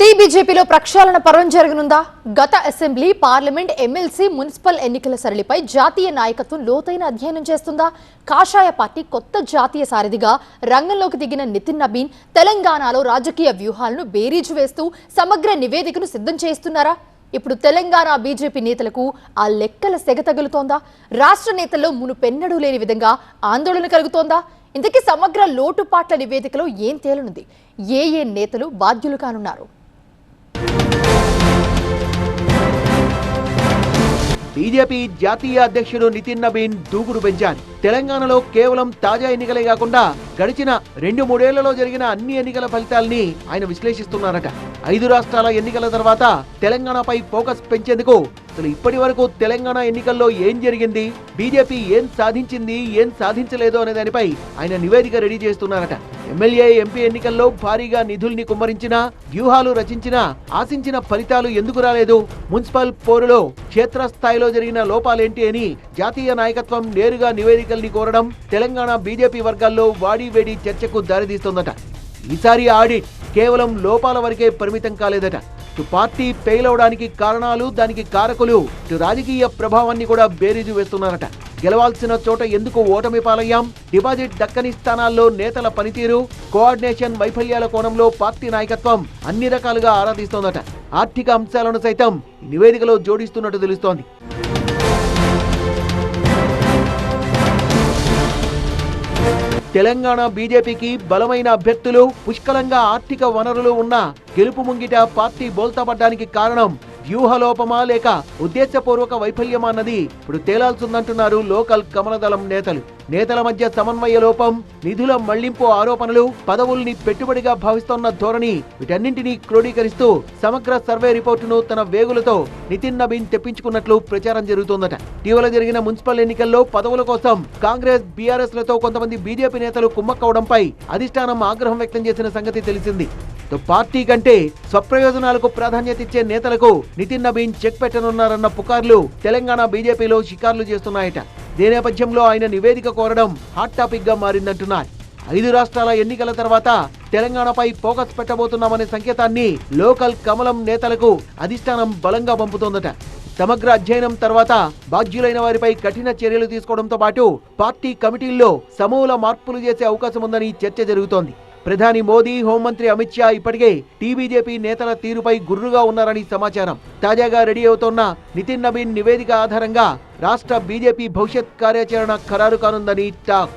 టీబీజేపీలో ప్రక్షాళన పర్వం జరగనుందా? గత అసెంబ్లీ, పార్లమెంట్, ఎమ్మెల్సీ, మున్సిపల్ ఎన్నికల సరళిపై జాతీయ నాయకత్వం లోతైన అధ్యయనం చేస్తుందా? కాషాయ పార్టీ కొత్త జాతీయ సారథిగా రంగంలోకి దిగిన నితిన్ నబీన్ తెలంగాణలో రాజకీయ వ్యూహాలను బేరీజు వేస్తూ సమగ్ర నివేదికను సిద్ధం చేస్తున్నారా? ఇప్పుడు తెలంగాణ బీజేపీ నేతలకు ఆ లెక్కల సెగ తగులుతోందా? రాష్ట్ర నేతల్లో మునుపెన్నడూ లేని విధంగా ఆందోళన కలుగుతోందా? ఇంతకీ సమగ్ర లోటుపాట్ల నివేదికలో ఏం తేలనుంది? ఏ నేతలు బాధ్యులు కానున్నారు? బీజేపీ జాతీయ అధ్యక్షుడు నితిన్ నబీన్ దూకుడు పెంచారు. తెలంగాణలో కేవలం తాజా ఎన్నికలే కాకుండా గడిచిన 2-3 ఏళ్లలో జరిగిన అన్ని ఎన్నికల ఫలితాల్ని ఆయన విశ్లేషిస్తున్నారట. 5 రాష్ట్రాల ఎన్నికల తర్వాత తెలంగాణపై ఫోకస్ పెంచేందుకు అసలు ఇప్పటి వరకు తెలంగాణ ఎన్నికల్లో ఏం జరిగింది, బీజేపీ ఏం సాధించింది, ఏం సాధించలేదు అనే దానిపై ఆయన నివేదిక రెడీ చేస్తున్నారట. ఎమ్మెల్యే, ఎంపీ ఎన్నికల్లో భారీగా నిధుల్ని కుమ్మరించినా, వ్యూహాలు రచించినా ఆశించిన ఫలితాలు ఎందుకు రాలేదు, మున్సిపల్ పోరులో క్షేత్రస్థాయిలో జరిగిన లోపాలేంటి అని జాతీయ నాయకత్వం నేరుగా నివేదికల్ని కోరడం తెలంగాణ బీజేపీ వర్గాల్లో వాడివేడి చర్చకు దారితీస్తోందట. ఈసారి ఆడిట్ కేవలం లోపాల వరకే పరిమితం కాలేదట. ఇటు పార్టీ ఫెయిల్ అవడానికి కారణాలు, దానికి కారకులు, ఇటు రాజకీయ ప్రభావాన్ని కూడా బేరీజు వేస్తున్నారట. గెలవాల్సిన చోట ఎందుకు ఓటమి పాలయ్యాం, డిపాజిట్ దక్కని స్థానాల్లో నేతల పనితీరు, కోఆర్డినేషన్ వైఫల్యాల కోణంలో పార్టీ నాయకత్వం అన్ని రకాలుగా ఆరాధిస్తోందట. ఆర్థిక అంశాలను సైతం ఈ నివేదికలో జోడిస్తున్నట్టు తెలుస్తోంది. తెలంగాణ బీజేపీకి బలమైన అభ్యర్థులు, పుష్కలంగా ఆర్థిక వనరులు ఉన్న గెలుపు ముంగిట పార్టీ బోల్తాపడ్డానికి కారణం వ్యూహలోపమా లేక ఉద్దేశపూర్వక వైఫల్యమా అన్నది ఇప్పుడు తేలాల్సిందంటున్నారు లోకల్ కమలదళం నేతలు. నేతల మధ్య సమన్వయ లోపం, నిధుల మళ్లింపు ఆరోపణలు, పదవుల్ని పెట్టుబడిగా భావిస్తోన్న ధోరణి, వీటన్నింటినీ క్రోడీకరిస్తూ సమగ్ర సర్వే రిపోర్టును తన వేగులతో నితిన్ నబీన్ తెప్పించుకున్నట్లు ప్రచారం జరుగుతోందట. ఇటీవల జరిగిన మున్సిపల్ ఎన్నికల్లో పదవుల కోసం కాంగ్రెస్, బీఆర్ఎస్ లతో కొంతమంది బీజేపీ నేతలు కుమ్మక్కవడంపై అధిష్టానం ఆగ్రహం వ్యక్తం చేసిన సంగతి తెలిసింది. పార్టీ కంటే స్వప్రయోజనాలకు ప్రాధాన్యత ఇచ్చే నేతలకు నితిన్ నబీన్ చెక్ పెట్టనున్నారన్న పుకార్లు తెలంగాణ బీజేపీలో షికార్లు చేస్తున్నాయట. ఈ నేపథ్యంలో ఆయన నివేదిక కోరడం హాట్ టాపిక్ గా మారిందంటున్నారు. 5 రాష్ట్రాల ఎన్నికల తర్వాత తెలంగాణపై ఫోకస్ పెట్టబోతున్నామనే సంకేతాన్ని లోకల్ కమలం నేతలకు అధిష్టానం బలంగా పంపుతోందట. సమగ్ర అధ్యయనం తర్వాత బాధ్యులైన వారిపై కఠిన చర్యలు తీసుకోవడంతో పాటు పార్టీ కమిటీల్లో సమూల మార్పులు చేసే అవకాశం ఉందని చర్చ జరుగుతోంది. ప్రధాని మోదీ, హోంమంత్రి అమిత్ షా ఇప్పటికే టీబీజేపీ నేతల తీరుపై గుర్రుగా ఉన్నారని సమాచారం. తాజాగా రెడీ అవుతోన్న నితిన్ నబీన్ నివేదిక ఆధారంగా రాష్ట్ర బీజేపీ భవిష్యత్ కార్యాచరణ ఖరారు కానుందని టాక్.